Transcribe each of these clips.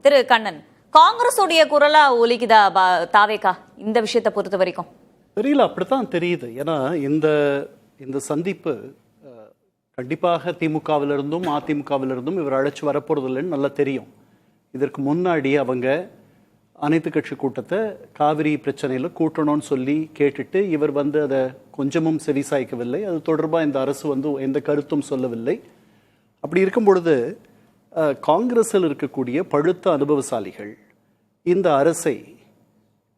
திரு கண்ணன், காங்கிரஸுடைய குரலா ஒலிக்குதா தாவேகா இந்த விஷயத்தை பொறுத்த வரைக்கும்? தெரியல, அப்படித்தான் தெரியுது. ஏன்னா இந்த சந்திப்பு கண்டிப்பாக திமுகவிலிருந்தும் அதிமுகவிலிருந்தும் இவர் அழைச்சி வரப்போறதில்லைன்னு நல்லா தெரியும். இதற்கு முன்னாடி அவங்க அனைத்து கட்சி கூட்டத்தை காவிரி பிரச்சனையில் கூட்டணும்னு சொல்லி கேட்டுட்டு இவர் அதை கொஞ்சமும் செவிசாய்க்கவில்லை. அது தொடர்பாக இந்த அரசு எந்த கருத்தும் சொல்லவில்லை. அப்படி இருக்கும் பொழுது காங்கிரஸில் இருக்கக்கூடிய பழுத்த அனுபவசாலிகள் இந்த அரசை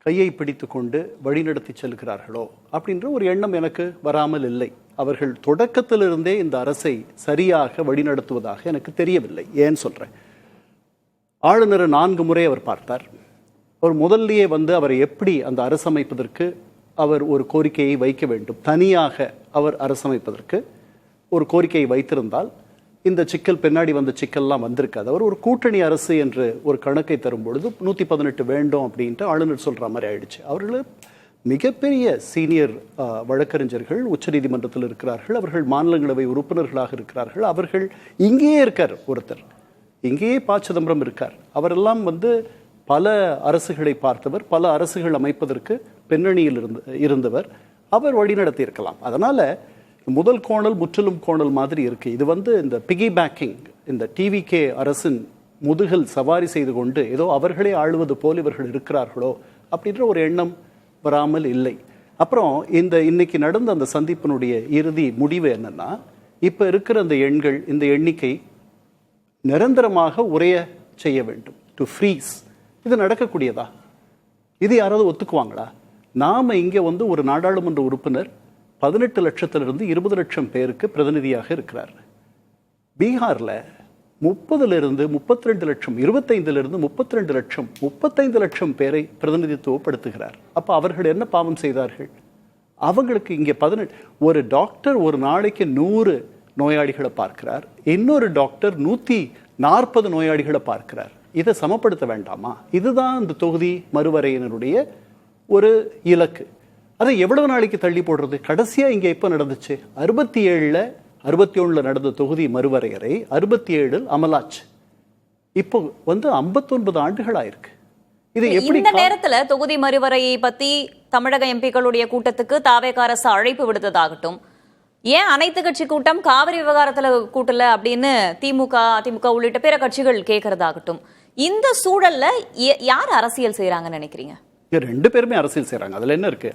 கையை பிடித்து கொண்டு வழிநடத்தி செல்கிறார்களோ அப்படின்ற ஒரு எண்ணம் எனக்கு வராமல் இல்லை. அவர்கள் தொடக்கத்திலிருந்தே இந்த அரசை சரியாக வழிநடத்துவதாக எனக்கு தெரியவில்லை. ஏன்னு சொல்றேன், ஆளுநரை 4 முறை அவர் பார்த்தார். அவர் முதல்லயே அவரை எப்படி அந்த அரசமைப்பதற்கு அவர் ஒரு கோரிக்கையை வைக்க வேண்டும், தனியாக அவர் அரசமைப்பதற்கு ஒரு கோரிக்கையை வைத்திருந்தால் இந்த சிக்கல் பின்னாடி சிக்கல்லாம் வந்திருக்காது. அவர் ஒரு கூட்டணி அரசு என்று ஒரு கணக்கை தரும் பொழுது 118 வேண்டும் அப்படின்ட்டு ஆளுநர் சொல்ற மாதிரி ஆயிடுச்சு. அவர்கள் மிகப்பெரிய சீனியர் வழக்கறிஞர்கள் உச்சநீதிமன்றத்தில் இருக்கிறார்கள். அவர்கள் மாநிலங்களவை உறுப்பினர்களாக இருக்கிறார்கள். அவர்கள் இங்கேயே இருக்கார், ஒருத்தர் இங்கேயே ப. சிதம்பரம் இருக்கார். அவரெல்லாம் பல அரசுகளை பார்த்தவர், பல அரசுகள் அமைப்பதற்கு பின்னணியில் இருந்தவர். அவர் வழிநடத்தி இருக்கலாம். அதனால முதல் கோணல் முற்றிலும் கோணல் மாதிரி இருக்கு. இது இந்த பிகி பேக்கிங், இந்த டிவிகே அரசின் முதுகல் சவாரி செய்து கொண்டு ஏதோ அவர்களே ஆளுவது போல் இவர்கள் இருக்கிறார்களோ அப்படின்ற ஒரு எண்ணம் வராமல் இல்லை. அப்புறம் இன்னைக்கு நடந்த அந்த சந்திப்பினுடைய இறுதி முடிவு என்னன்னா, இப்ப இருக்கிற அந்த எண்கள், இந்த எண்ணிக்கை நிரந்தரமாக உரைய செய்ய வேண்டும், டு ஃப்ரீஸ். இது நடக்கக்கூடியதா? இது யாராவது ஒத்துக்குவாங்களா? நாம இங்க ஒரு நாடாளுமன்ற உறுப்பினர் 18 லட்சத்திலிருந்து 20 லட்சம் பேருக்கு பிரதிநிதியாக இருக்கிறார். பீகார்ல 30லிருந்து 32 லட்சம், 25லிருந்து 32 லட்சம், 35 லட்சம் பேரை பிரதிநிதித்துவப்படுத்துகிறார். அப்ப அவர்கள் என்ன பாவம் செய்தார்கள்? அவங்களுக்கு இங்க 18, ஒரு டாக்டர் ஒரு நாளைக்கு 100 நோயாளிகளை பார்க்கிறார், இன்னொரு டாக்டர் 140 நோயாளிகளை பார்க்கிறார். இதை சமப்படுத்த வேண்டாமா? இதுதான் இந்த தொகுதி மறுவரையினருடைய ஒரு இலக்கு. அதை எவ்வளவு நாளைக்கு தள்ளி போடுறது? கடைசியா இங்க எப்ப நடந்துச்சு? 67, 61 நடந்த தொகுதி மறுவரையறை 67 அமலாச்சு. இப்போ 59 ஆண்டுகள் ஆயிருக்கு. இது எப்படி? இந்த நேரத்துல தொகுதி மறுவரையை பத்தி தமிழக எம்பிக்களுடைய கூட்டத்துக்கு தாவேகா அரசு அழைப்பு விடுத்ததாகட்டும், ஏன் அனைத்து கட்சி கூட்டம் காவிரி விவகாரத்துல கூட்டல அப்படின்னு திமுக அதிமுக உள்ளிட்ட பிற கட்சிகள் கேட்கறதாகட்டும், இந்த சூழல்ல யார் அரசியல் செய்யறாங்கன்னு நினைக்கிறீங்க? 2 பேருமே அரசியல் செய்யறாங்க. அதுல என்ன இருக்கு?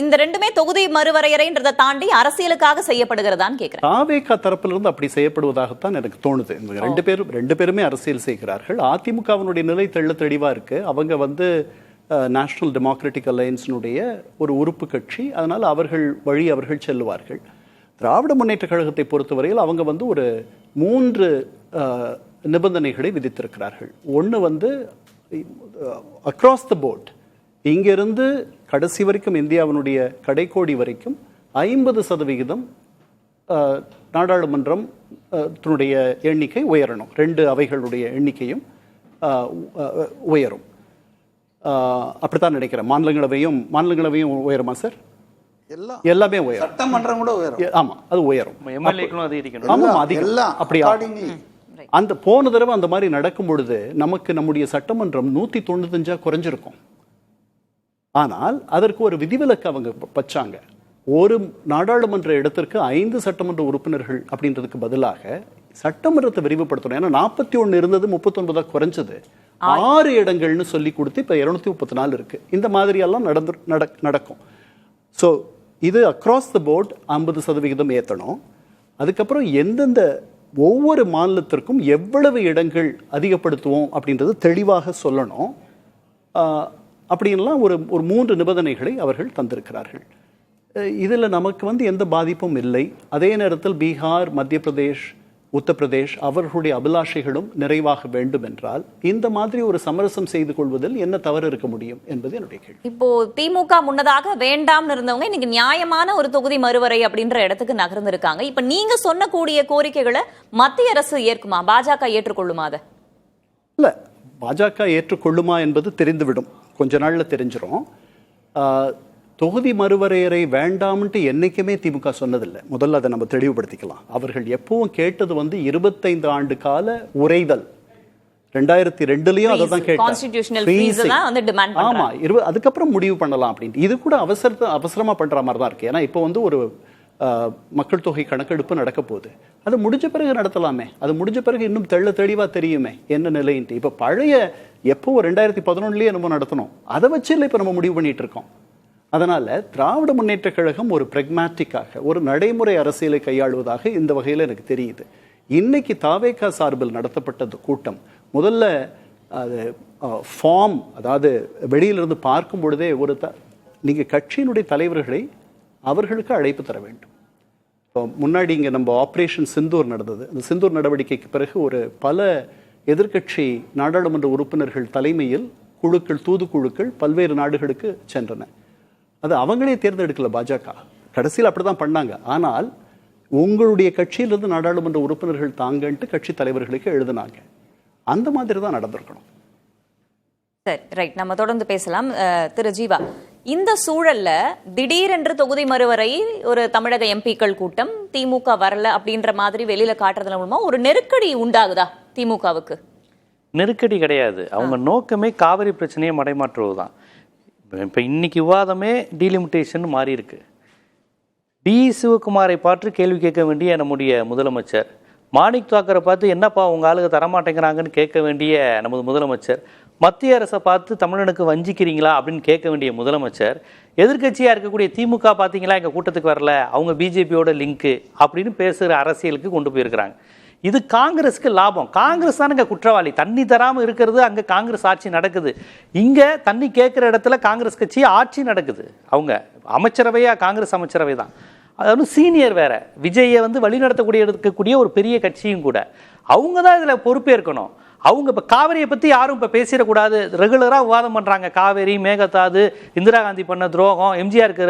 இந்த ரெண்டுமே தொகுதி மறுவரையறைன்றதை தாண்டி அரசியலுக்காக செய்யப்படுகிறதான்னு கேட்கிறேன். தாவேகா தரப்பிலிருந்து அப்படி செய்யப்படுவதாகத்தான் எனக்கு தோணுது. 2 பேருமே அரசியல் செய்கிறார்கள். அதிமுகவினுடைய நிலை தெள்ள தெளிவா இருக்கு. அவங்க நேஷனல் டெமோக்ராட்டிக் அலையன்ஸினுடைய ஒரு உறுப்பு கட்சி. அதனால அவர்கள் வழி அவர்கள் செல்லுவார்கள். திராவிட முன்னேற்ற கழகத்தை பொறுத்தவரையில் அவங்க ஒரு 3 நிபந்தனைகளை விதித்திருக்கிறார்கள். ஒன்று அக்ராஸ் த போர்ட், இங்கிருந்து கடைசி வரைக்கும் இந்தியாவினுடைய கடைக்கோடி வரைக்கும் 50% நாடாளுமன்றம் எண்ணிக்கை உயரணும். 2 அவைகளுடைய எண்ணிக்கையும் உயரும். அப்படித்தான் நினைக்கிறேன். மாநிலங்களவையும் உயருமா சார்? எல்லாமே உயரும். சட்டமன்றம் கூட உயரும். ஆமா, அது உயரும். அப்படி அந்த போன தடவை அந்த மாதிரி நடக்கும் பொழுது நமக்கு நம்முடைய சட்டமன்றம் 195 குறைஞ்சிருக்கும். ஆனால் அதற்கு ஒரு விதிவிலக்கு அவங்க வச்சாங்க. ஒரு நாடாளுமன்ற இடத்திற்கு 5 சட்டமன்ற உறுப்பினர்கள் அப்படின்றதுக்கு பதிலாக சட்டமன்றத்தை விரிவுபடுத்தணும். ஏன்னா 41 இருந்தது, 39 குறைஞ்சது, 6 இடங்கள்னு சொல்லி கொடுத்து இப்ப 234 இருக்கு. இந்த மாதிரி எல்லாம் நடக்கும். ஸோ இது அக்ராஸ் த போர்ட் 50% ஏற்றணும். அதுக்கப்புறம் எந்தெந்த ஒவ்வொரு மாநிலத்திற்கும் எவ்வளவு இடங்கள் அதிகப்படுத்துவோம் அப்படின்றது தெளிவாக சொல்லணும். அப்படின்லாம் ஒரு 3 நிபந்தனைகளை அவர்கள் தந்திருக்கிறார்கள். இதில் நமக்கு எந்த பாதிப்பும் இல்லை. அதே நேரத்தில் பீகார், மத்திய பிரதேஷ், உத்தரப்பிரதேஷ் அவர்களுடைய அபிலாஷைகளும் நிறைவாக வேண்டும் என்றால் இந்த மாதிரி ஒரு சமரசம் செய்து கொள்வதில் என்ன தவறு இருக்க முடியும் என்பது என்னுடைய கேள்வி. இப்போ திமுக முன்னதாக வேண்டாம்னு இருந்தவங்க இன்னைக்கு நியாயமான ஒரு தொகுதி மறுவரை அப்படின்ற இடத்துக்கு நகர்ந்திருக்காங்க. இப்ப நீங்க சொன்னக்கூடிய கோரிக்கைகளை மத்திய அரசு ஏற்குமா? பாஜக ஏற்றுக்கொள்ளுமா? அதை இல்ல, பாஜக ஏற்றுக்கொள்ளுமா என்பது தெரிந்துவிடும், கொஞ்ச நாள்ல தெரிஞ்சிடும். தொகுதி மறுவரையறை வேண்டாம்ட்டு என்னைக்குமே திமுக சொன்னதில்லை. முதல்ல அதை நம்ம தெளிவுபடுத்திக்கலாம். அவர்கள் எப்பவும் கேட்டது 25 ஆண்டு கால உரைதல், 2002லயும் அதை தான் Constitutional freeze தான் வந்து demand பண்றாங்க. ஆமா, அதுக்கப்புறம் முடிவு பண்ணலாம் அப்படின்ட்டு. இது கூட அவசரமா பண்ற மாதிரி தான் இருக்கு. ஏன்னா இப்போ வந்து ஒரு மக்கள் தொகை கணக்கெடுப்பு நடக்க போகுது. அது முடிஞ்ச பிறகு நடத்தலாமே. அது முடிஞ்ச பிறகு இன்னும் தெளிவா தெரியுமே என்ன நிலைன்ட்டு. இப்ப பழைய எப்போ 2011லயே நம்ம நடத்தணும், அதை வச்சு இல்லை இப்ப நம்ம முடிவு பண்ணிட்டு இருக்கோம். அதனால திராவிட முன்னேற்ற கழகம் ஒரு பிரெக்மேட்டிக்காக ஒரு நடைமுறை அரசியலை கையாளுவதாக இந்த வகையில் எனக்கு தெரியுது. இன்னைக்கு தாவேகா சார்பில் நடத்தப்பட்ட கூட்டம் முதல்ல அது ஃபார்ம், அதாவது வெளியிலிருந்து பார்க்கும் பொழுதே ஒரு நீங்க கட்சியினுடைய தலைவர்களை அவர்களுக்கு அழைப்பு தர வேண்டும். இப்போ முன்னாடி இங்கே நம்ம ஆப்ரேஷன் சிந்தூர் நடந்தது. அந்த சிந்தூர் நடவடிக்கைக்கு பிறகு ஒரு பல எதிர்க்கட்சி நாடாளுமன்ற உறுப்பினர்கள் தலைமையில் குழுக்கள், தூதுக்குழுக்கள் பல்வேறு நாடுகளுக்கு சென்றன. அது அவங்களே தேர்ந்தெடுக்கல பாஜக, கடைசியில் அப்படிதான் பண்ணாங்க. ஆனால் உங்களுடைய கட்சியிலிருந்து நாடாளுமன்ற உறுப்பினர்கள் தாங்கன்ட்டு கட்சி தலைவர்களுக்கு எழுதினாங்க. அந்த மாதிரி தான் நடந்திருக்கணும். சரி, ரைட், நம்ம தொடர்ந்து பேசலாம். திரு ஜீவா, இந்த சூழல்ல திடீரென்று தொகுதி மறுவரை ஒரு தமிழக எம்பிக்கள் கூட்டம், திமுக வரல அப்படின்ற மாதிரி வெளியில காட்டுறதுல மூலமா ஒரு நெருக்கடி உண்டாகுதா திமுகவுக்கு? நெருக்கடி கிடையாது. அவங்க நோக்கமே காவிரி பிரச்சனையை மடைமாற்றுவதுதான். இப்ப இன்னைக்கு விவாதமே டீலிமிட்டேஷன் மாறி இருக்கு. டி சிவகுமாரை பார்த்து கேள்வி கேட்க வேண்டிய நம்முடைய முதலமைச்சர், மாணிக் தாக்கரை பார்த்து என்னப்பா உங்க ஆளுக தரமாட்டேங்கிறாங்கன்னு கேட்க வேண்டிய நமது முதலமைச்சர், மத்திய அரசை பார்த்து தமிழனுக்கு வஞ்சிக்கிறீங்களா அப்படின்னு கேட்க வேண்டிய முதலமைச்சர், எதிர்கட்சியாக இருக்கக்கூடிய திமுக பார்த்தீங்களா எங்கள் கூட்டத்துக்கு வரல, அவங்க பிஜேபியோட லிங்க்கு அப்படின்னு பேசுகிற அரசியலுக்கு கொண்டு போயிருக்கிறாங்க. இது காங்கிரஸுக்கு லாபம். காங்கிரஸ் தானுங்க குற்றவாளி. தண்ணி தராமல் இருக்கிறது அங்கே காங்கிரஸ் ஆட்சி நடக்குது. இங்கே தண்ணி கேட்குற இடத்துல காங்கிரஸ் கட்சி ஆட்சி நடக்குது. அவங்க அமைச்சரவையாக காங்கிரஸ் அமைச்சரவை தான். அதாவது சீனியர் வேற, விஜயை வந்து வழிநடத்தக்கூடிய இருக்கக்கூடிய ஒரு பெரிய கட்சியும் கூட. அவங்க தான் இதில் பொறுப்பேற்கணும். அவங்க இப்போ காவிரியை பற்றி யாரும் இப்போ பேசிடக்கூடாது. ரெகுலராக விவாதம் பண்ணுறாங்க. காவேரி, மேகதாது, இந்திரா காந்தி பண்ண துரோகம், எம்ஜிஆருக்கு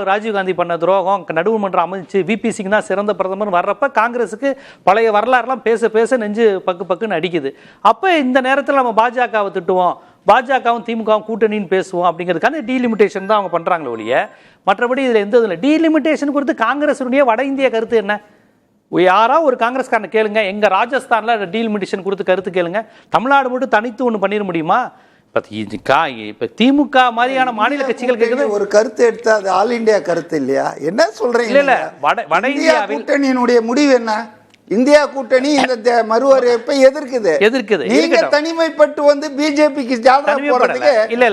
ராஜீவ் காந்தி பண்ண துரோகம், நடுவுமன்றம் அமைச்சு விபி சிங் தான் சிறந்த பிரதமர் வர்றப்ப காங்கிரஸுக்கு பழைய வரலாறுலாம் பேச பேச நெஞ்சு பக்கு பக்குன்னு அடிக்குது. அப்போ இந்த நேரத்தில் நம்ம பாஜகவை திட்டுவோம், பாஜகவும் திமுகவும் கூட்டணின்னு பேசுவோம் அப்படிங்கிறதுக்கான டீலிமிட்டேஷன் தான் அவங்க பண்ணுறாங்களே ஒழிய மற்றபடி இதில் எந்த இதில் டீலிமிட்டேஷன் குறித்து காங்கிரஸுடைய வட இந்திய கருத்து என்ன? யாரா ஒரு காங்கிரஸ்காரனை கேளுங்க, எங்க ராஜஸ்தான்ல டீலிமிட்டேஷன் கொடுத்து கருத்து கேளுங்க. தமிழ்நாடு மட்டும் தனித்து ஒன்று பண்ணிட முடியுமா? இப்ப திமுக மாதிரியான மாநில கட்சிகள் கேட்குது. ஒரு கருத்து எடுத்து அது ஆல் இந்தியா கருத்து இல்லையா? என்ன சொல்றீங்க? இல்ல வட இந்தியா கூட்டணியினுடைய முடிவு என்ன? இந்தியா கூட்டணி இந்த மறுவரைப்பை எதிர்க்குது. நீங்க தனிமைப்பட்டு வந்து பிஜேபிக்கு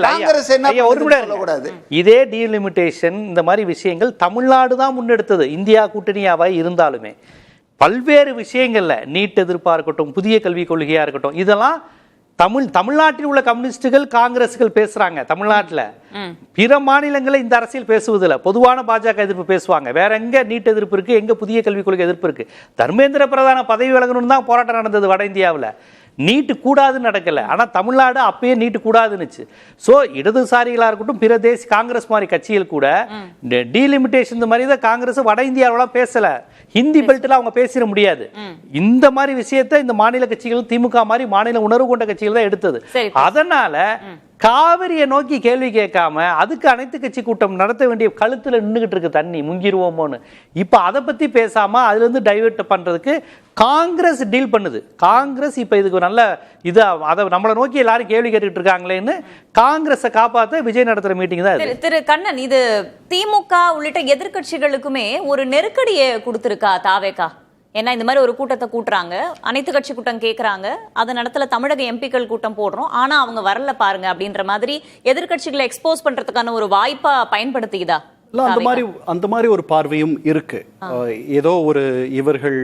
காங்கிரஸ் என்ன சொல்லக்கூடாது. இதே டீலிமிட்டேஷன் இந்த மாதிரி விஷயங்கள் தமிழ்நாடு தான் முன்னெடுத்தது. இந்தியா கூட்டணியாவா இருந்தாலுமே பல்வேறு விஷயங்கள்ல நீட் எதிர்ப்பா இருக்கட்டும், புதிய கல்விக் கொள்கையா இருக்கட்டும், இதெல்லாம் தமிழ்நாட்டில் உள்ள கம்யூனிஸ்டுகள் காங்கிரஸ்கள் பேசுறாங்க. தமிழ்நாட்டில் பிற மாநிலங்களில் இந்த அரசியல் பேசுவதில்லை. பொதுவான பாஜக எதிர்ப்பு பேசுவாங்க. வேற எங்க நீட் எதிர்ப்பு இருக்கு, எங்க புதிய கல்விக் கொள்கை எதிர்ப்பு இருக்கு? தர்மேந்திர பிரதான பதவி விலகணும்னு தான் போராட்டம் நடந்தது வட இந்தியாவில். நீட்டு கூடாதுன்னு நடக்கல. ஆனா தமிழ்நாடு அப்பயே நீட்டு கூடாதுன்னுச்சு. சோ இடதுசாரிகளா இருக்கட்டும், பிற தேசிய காங்கிரஸ் மாதிரி கட்சிகள் கூட டீலிமிட்டேஷன் இந்த மாதிரி தான் காங்கிரஸ் வட இந்தியாவெல்லாம் பேசல. ஹிந்தி பெல்ட்ல அவங்க பேசிட முடியாது. இந்த மாதிரி விஷயத்தை இந்த மாநில கட்சிகள், திமுக மாதிரி மாநில உணர்வு கொண்ட கட்சிகள் தான் எடுத்தது. அதனால காவிரியை நோக்கி கேள்வி கேட்காம அதுக்கு அனைத்து கட்சி கூட்டம் நடத்த வேண்டிய கழுத்துல நின்றுகிட்டு இருக்கு தண்ணி, முங்கிருவோமோன்னு. இப்ப அதை பத்தி பேசாம அதுல இருந்து டைவர்ட் பண்றதுக்கு காங்கிரஸ் டீல் பண்ணுது. காங்கிரஸ் இப்ப இதுக்கு நல்ல இது, அதை நம்மளை நோக்கி எல்லாரும் கேள்வி கேட்டுட்டு இருக்காங்களேன்னு காங்கிரஸை காப்பாற்ற விஜய் நடத்துற மீட்டிங் தான் இது. திரு கண்ணன், இது திமுக உள்ளிட்ட எதிர்கட்சிகளுக்குமே ஒரு நெருக்கடியை கொடுத்திருக்கா தாவேகா? ஏன்னா இந்த மாதிரி ஒரு கூட்டத்தை கூட்டுறாங்க, அனைத்து கட்சி கூட்டம் கேட்கறாங்க, அதன் இடத்துல தமிழக எம்பிக்கள் கூட்டம் போடுறோம், ஆனா அவங்க வரல பாருங்க அப்படின்ற மாதிரி எதிர்கட்சிகளை எக்ஸ்போஸ் பண்றதுக்கான ஒரு வாய்ப்பா பயன்படுத்திக்குதா? அந்த மாதிரி ஒரு பார்வையும் இருக்கு. ஏதோ ஒரு இவர்கள்,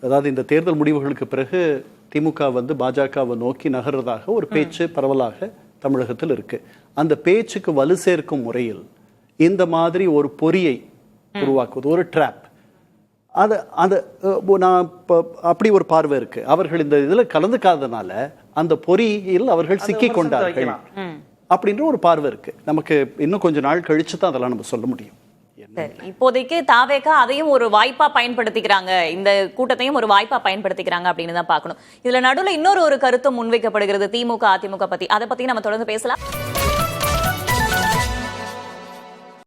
அதாவது இந்த தேர்தல் முடிவுகளுக்கு பிறகு திமுக வந்து பாஜகவை நோக்கி நகர்றதாக ஒரு பேச்சு பரவலாக தமிழகத்தில் இருக்கு. அந்த பேச்சுக்கு வலு சேர்க்கும் முறையில் இந்த மாதிரி ஒரு பொறியை உருவாக்குவது, ஒரு ட்ராப், அது அது நான் அப்படி ஒரு பார்வை இருக்கு. அவர்கள் இந்த இதுல கலந்துக்காதனால அந்த பொறியில் அவர்கள் சிக்கி கொண்டார்கள் அப்படின்ற ஒரு பார்வை இருக்கு. நமக்கு இன்னும் கொஞ்ச நாள் கழிச்சு தான் அதெல்லாம் நம்ம சொல்ல முடியும். இப்போதைக்கு தாவேகா அதையும் ஒரு வாய்ப்பா பயன்படுத்திக்கிறாங்க, இந்த கூட்டத்தையும் ஒரு வாய்ப்பா பயன்படுத்திக்கிறாங்க அப்படின்னு தான் பார்க்கணும். இதுல நடுவுல இன்னொரு கருத்து முன்வைக்கப்படுகிறது திமுக அதிமுக பத்தி. அதை பத்தி நம்ம தொடர்ந்து பேசலாம்.